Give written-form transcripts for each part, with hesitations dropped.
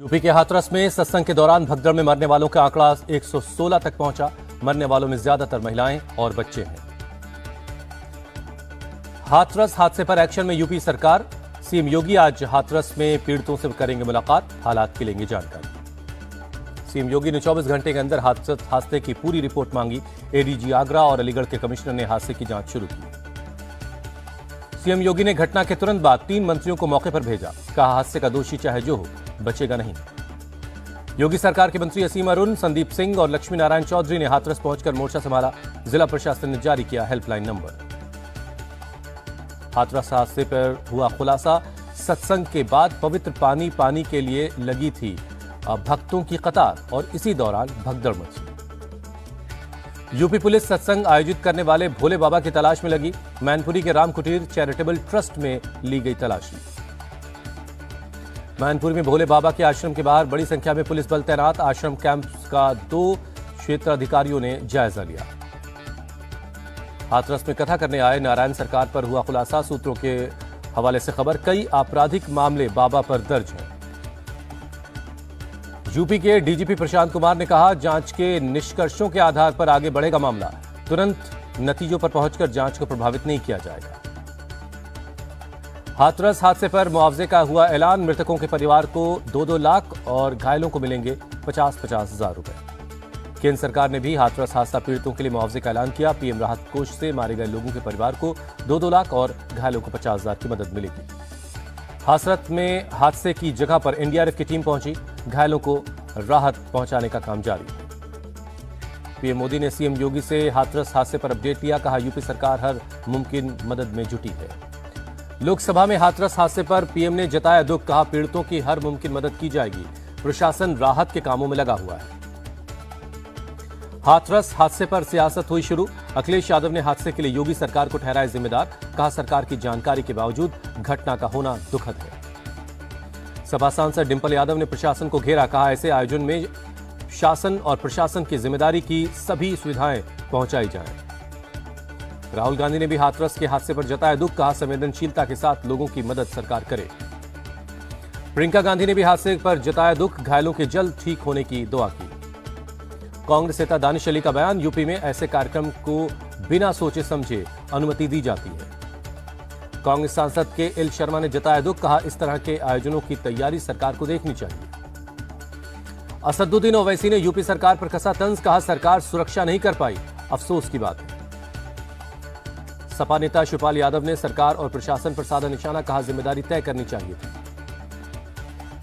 UP के हाथरस में सत्संग के दौरान भगदड़ में मरने वालों का आंकड़ा 116 तक पहुंचा। मरने वालों में ज्यादातर महिलाएं और बच्चे हैं। हाथरस हादसे पर एक्शन में यूपी सरकार। सीएम योगी आज हाथरस में पीड़ितों से करेंगे मुलाकात, हालात की लेंगे जानकारी। सीएम योगी ने 24 घंटे के अंदर हादसे की पूरी रिपोर्ट मांगी। एडीजी आगरा और अलीगढ़ के कमिश्नर ने हादसे की जांच शुरू की। सीएम योगी ने घटना के तुरंत बाद 3 मंत्रियों को मौके पर भेजा। कहा, हादसे का दोषी चाहे जो हो, बचेगा नहीं। योगी सरकार के मंत्री असीम अरुण, संदीप सिंह और लक्ष्मी नारायण चौधरी ने हाथरस पहुंचकर मोर्चा संभाला। जिला प्रशासन ने जारी किया हेल्पलाइन नंबर। हाथरस हादसे पर हुआ खुलासा। सत्संग के बाद पवित्र पानी के लिए लगी थी भक्तों की कतार और इसी दौरान भगदड़ मची। यूपी पुलिस सत्संग आयोजित करने वाले भोले बाबा की तलाश में लगी। मैनपुरी के राम कुटीर चैरिटेबल ट्रस्ट में ली गई तलाशी। मैनपुरी में भोले बाबा के आश्रम के बाहर बड़ी संख्या में पुलिस बल तैनात। आश्रम कैंप का 2 क्षेत्राधिकारियों ने जायजा लिया। हाथरस में कथा करने आए नारायण सरकार पर हुआ खुलासा। सूत्रों के हवाले से खबर, कई आपराधिक मामले बाबा पर दर्ज हैं। यूपी के डीजीपी प्रशांत कुमार ने कहा, जांच के निष्कर्षों के आधार पर आगे बढ़ेगा मामला। तुरंत नतीजों पर पहुंचकर जांच को प्रभावित नहीं किया जाएगा। हाथरस हादसे पर मुआवजे का हुआ ऐलान। मृतकों के परिवार को 2-2 लाख और घायलों को मिलेंगे 50-50 हजार रुपए। केंद्र सरकार ने भी हाथरस हादसा पीड़ितों के लिए मुआवजे का ऐलान किया। पीएम राहत कोष से मारे गए लोगों के परिवार को 2-2 लाख और घायलों को 50 हजार की मदद मिलेगी। हाथरस में हादसे की जगह पर एनडीआरएफ की टीम पहुंची। घायलों को राहत पहुंचाने का काम जारी है। पीएम मोदी ने सीएम योगी से हाथरस हादसे पर अपडेट लिया। कहा, यूपी सरकार हर मुमकिन मदद में जुटी है। लोकसभा में हाथरस हादसे पर पीएम ने जताया दुख। कहा, पीड़ितों की हर मुमकिन मदद की जाएगी। प्रशासन राहत के कामों में लगा हुआ है। हाथरस हादसे पर सियासत हुई शुरू। अखिलेश यादव ने हादसे के लिए योगी सरकार को ठहराया जिम्मेदार। कहा, सरकार की जानकारी के बावजूद घटना का होना दुखद है। सपा सांसद डिंपल यादव ने प्रशासन को घेरा। कहा, ऐसे आयोजन में शासन और प्रशासन की जिम्मेदारी की सभी सुविधाएं पहुंचाई जाएं। राहुल गांधी ने भी हाथरस के हादसे पर जताया दुख। कहा, संवेदनशीलता के साथ लोगों की मदद सरकार करे। प्रियंका गांधी ने भी हादसे पर जताया दुख। घायलों के जल्द ठीक होने की दुआ की। कांग्रेस नेता दानिश अली का बयान, यूपी में ऐसे कार्यक्रम को बिना सोचे समझे अनुमति दी जाती है। कांग्रेस सांसद के एल शर्मा ने जताया दुख। कहा, इस तरह के आयोजनों की तैयारी सरकार को देखनी चाहिए। असदुद्दीन ओवैसी ने यूपी सरकार पर कसा तंज। कहा, सरकार सुरक्षा नहीं कर पाई, अफसोस की बात है। सपा नेता शिवपाल यादव ने सरकार और प्रशासन पर साधा निशाना। कहा, जिम्मेदारी तय करनी चाहिए थी।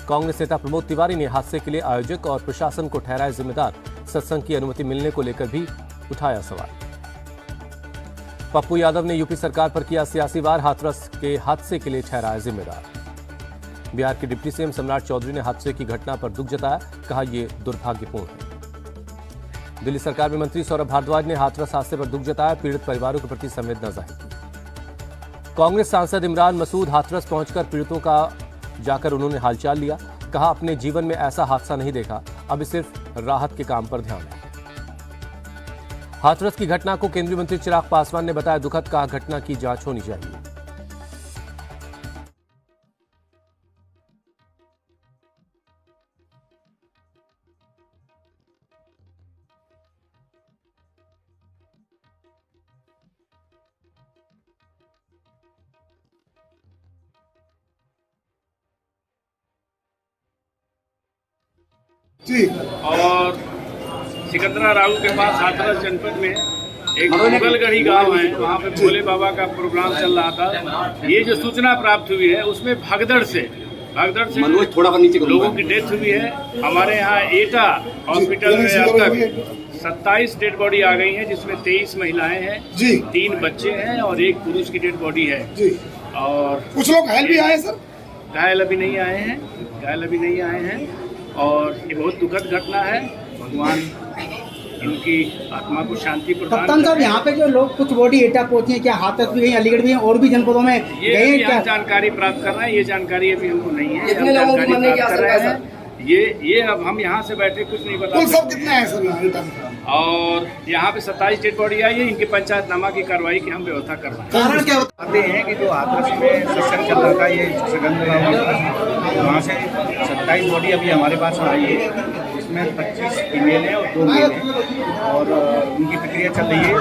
कांग्रेस नेता प्रमोद तिवारी ने हादसे के लिए आयोजक और प्रशासन को ठहराया जिम्मेदार। सत्संग की अनुमति मिलने को लेकर भी उठाया सवाल। पप्पू यादव ने यूपी सरकार पर किया सियासी वार। हाथरस के हादसे के लिए ठहराया जिम्मेदार। बिहार के डिप्टी सीएम सम्राट चौधरी ने हादसे की घटना पर दुख जताया। कहा, यह दुर्भाग्यपूर्ण है। दिल्ली सरकार में मंत्री सौरभ भारद्वाज ने हाथरस हादसे पर दुख जताया। पीड़ित परिवारों के प्रति संवेदना जाहिर की। कांग्रेस सांसद इमरान मसूद हाथरस पहुंचकर पीड़ितों का जाकर उन्होंने हालचाल लिया। कहा, अपने जीवन में ऐसा हादसा नहीं देखा, अब सिर्फ राहत के काम पर ध्यान है। हाथरस की घटना को केंद्रीय मंत्री चिराग पासवान ने बताया दुखद। कहा, घटना की जांच होनी चाहिए। और सिकंदरा राव के पास हाथरस जनपद में एक मुगलगढ़ी गांव है, वहाँ पे भोले बाबा का प्रोग्राम चल रहा था। ये जो सूचना प्राप्त हुई है उसमें भगदड़ से लोगों की डेथ हुई है। हमारे यहाँ एटा हॉस्पिटल में अब तक 27 डेड बॉडी आ गई हैं, जिसमें 23 महिलाएं हैं, 3 बच्चे हैं और 1 पुरुष की डेड बॉडी है। और कुछ लोग घायल भी आए हैं सर? घायल अभी नहीं आए हैं। और ये बहुत दुखद घटना है। भगवान इनकी आत्मा को शांति प्रदान कप्तान साहब, यहाँ पे जो लोग कुछ बॉडी एटा पहुंची है, क्या हाथरस भी गई, अलीगढ़ भी है और भी जनपदों में ये गए हैं? क्या जानकारी प्राप्त कर रहे हैं? ये जानकारी अभी हमको नहीं है। हम जानकारी प्राप्त कर रहे हैं। ये अब हम यहाँ से बैठे कुछ नहीं बता सकते। कितने हैं सर? और यहाँ पे 27 डेड बॉडी आई है। इनके पंचायतनामा की कार्रवाई की हम व्यवस्था कर रहे हैं। कारण क्या बताते हैं कि जो हाथरस में सत्संग चल रहा था, ये सिकंदरा वहाँ से 27 बॉडी अभी हमारे पास आई है, जिसमें 25 फीमेल है और 2 मेल है, और उनकी प्रक्रिया चल रही है।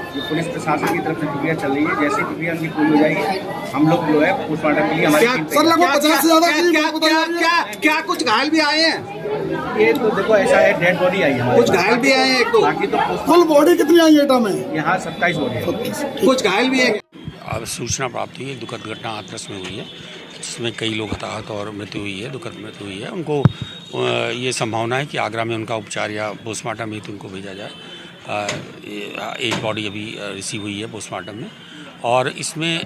जो पुलिस प्रशासन की तरफ से प्रक्रिया चल रही है, जैसे प्रक्रिया उनकी पूरी हो जाएगी हम लोग जो है पोस्टमार्टम के लिए हमारी टीम सर लगभग 50 से ज्यादा क्या कुछ घायल भी आए हैं? ये तो देखो ऐसा है, डेड बॉडी आई है, कुछ घायल भी आए हैं एक दो, बाकी तो फुल बॉडी कितनी आई एटा में? यहाँ 27 बॉडी है। कुछ घायल भी है। अब सूचना प्राप्त हुई है, दुखद घटना हाथरस में हुई है, जिसमें कई लोग हताहत और मृत्यु हुई है, दुखद मृत्यु हुई है। उनको ये संभावना है कि आगरा में उनका उपचार या पोस्टमार्टम हेतु उनको भेजा जाए। एक बॉडी अभी रिसीव हुई है पोस्टमार्टम में, और इसमें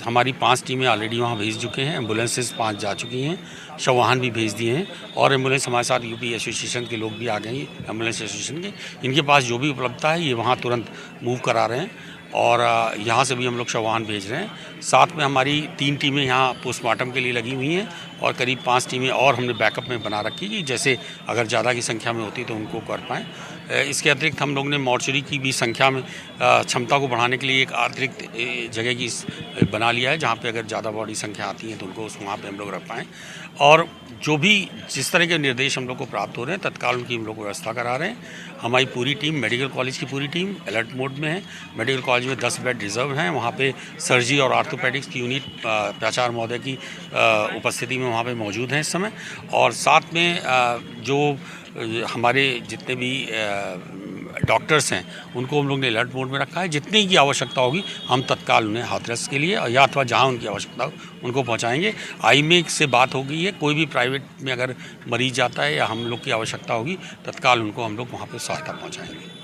हमारी 5 टीमें ऑलरेडी वहाँ भेज चुके हैं, एम्बुलेंसेस 5 जा चुकी हैं, शव वाहन भी भेज दिए हैं, और एम्बुलेंस हमारे साथ यूपी एसोसिएशन के लोग भी आ गए हैं, एम्बुलेंस एसोसिएशन के। इनके पास जो भी उपलब्धता है ये वहाँ तुरंत मूव करा रहे हैं, और यहाँ से भी हम लोग शव वाहन भेज रहे हैं। साथ में हमारी 3 टीमें यहाँ पोस्टमार्टम के लिए लगी हुई हैं, और करीब 5 टीमें और हमने बैकअप में बना रखी कि जैसे अगर ज़्यादा की संख्या में होती तो उनको कर पाएँ। इसके अतिरिक्त हम लोग ने मॉर्चरी की भी संख्या में क्षमता को बढ़ाने के लिए एक अतिरिक्त जगह की बना लिया है, जहाँ पे अगर ज़्यादा बॉडी संख्या आती है तो उनको वहाँ पे हम लोग रख पाएँ। और जो भी जिस तरह के निर्देश हम लोग को प्राप्त हो रहे हैं तत्काल उनकी हम लोग व्यवस्था करा रहे हैं। हमारी पूरी टीम, मेडिकल कॉलेज की पूरी टीम अलर्ट मोड में है। मेडिकल कॉलेज में 10 बेड रिजर्व हैं, वहाँ पे सर्जरी और ऑर्थोपेडिक्स की यूनिट प्राचार्य महोदय की उपस्थिति में वहाँ पे मौजूद हैं इस समय। और साथ में जो हमारे जितने भी डॉक्टर्स हैं उनको हम लोग ने अलर्ट मोड में रखा है। जितनी की आवश्यकता होगी हम तत्काल उन्हें हाथरस के लिए या अथवा जहाँ उनकी आवश्यकता हो उनको पहुँचाएँगे। आईमेक से बात हो गई है, कोई भी प्राइवेट में अगर मरीज जाता है या हम लोग की आवश्यकता होगी तत्काल उनको हम लोग वहाँ पर सहायता पहुँचाएँगे।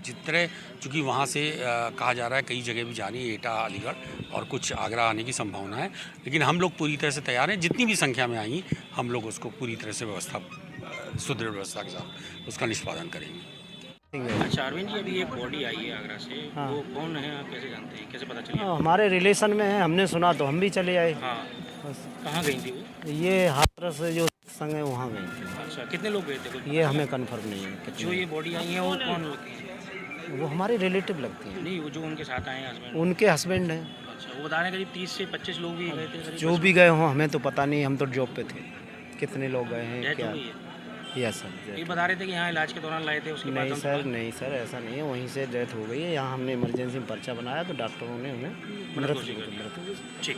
जिस तरह चूँकि वहाँ से कहा जा रहा है कई जगह भी जानी है, एटा, अलीगढ़ और कुछ आगरा आने की संभावना है, लेकिन हम लोग पूरी तरह से तैयार हैं। जितनी भी संख्या में आई हम लोग उसको पूरी तरह से व्यवस्था, सुदृढ़ व्यवस्था के साथ उसका निष्पादन करेंगे। अच्छा अरविंद जी, अभी एक बॉडी आई है आगरा से, हाँ। वो कौन है, आप कैसे जानते हैं, कैसे पता चला? हमारे रिलेशन में है, हमने सुना तो हम भी चले आए। हाँ। कहाँ गई थी वो? ये हाथरस से जो संग है वहाँ गई थी। अच्छा, कितने लोग गए थे? ये हमें कंफर्म नहीं है। जो ये बॉडी आई है वो कौन होती है? वो हमारे रिलेटिव लगती हैं। नहीं, वो जो उनके साथ आए हैं हस्बैंड? उनके हस्बैंड हैं। अच्छा, वो बता रहे हैं करीब 30 से 25 लोग भी गए थे। जो भी गए हों हमें तो पता नहीं, हम तो जॉब पे थे। कितने लोग गए हैं क्या? Yes sir. ये बता रहे थे कि यहाँ इलाज के दौरान लाए थे, उसके बाद? नहीं सर ऐसा नहीं है, वहीं से डेथ हो गई है। यहाँ हमने इमरजेंसी में पर्चा बनाया तो डॉक्टरों ने उन्हें मृत्यु। ठीक।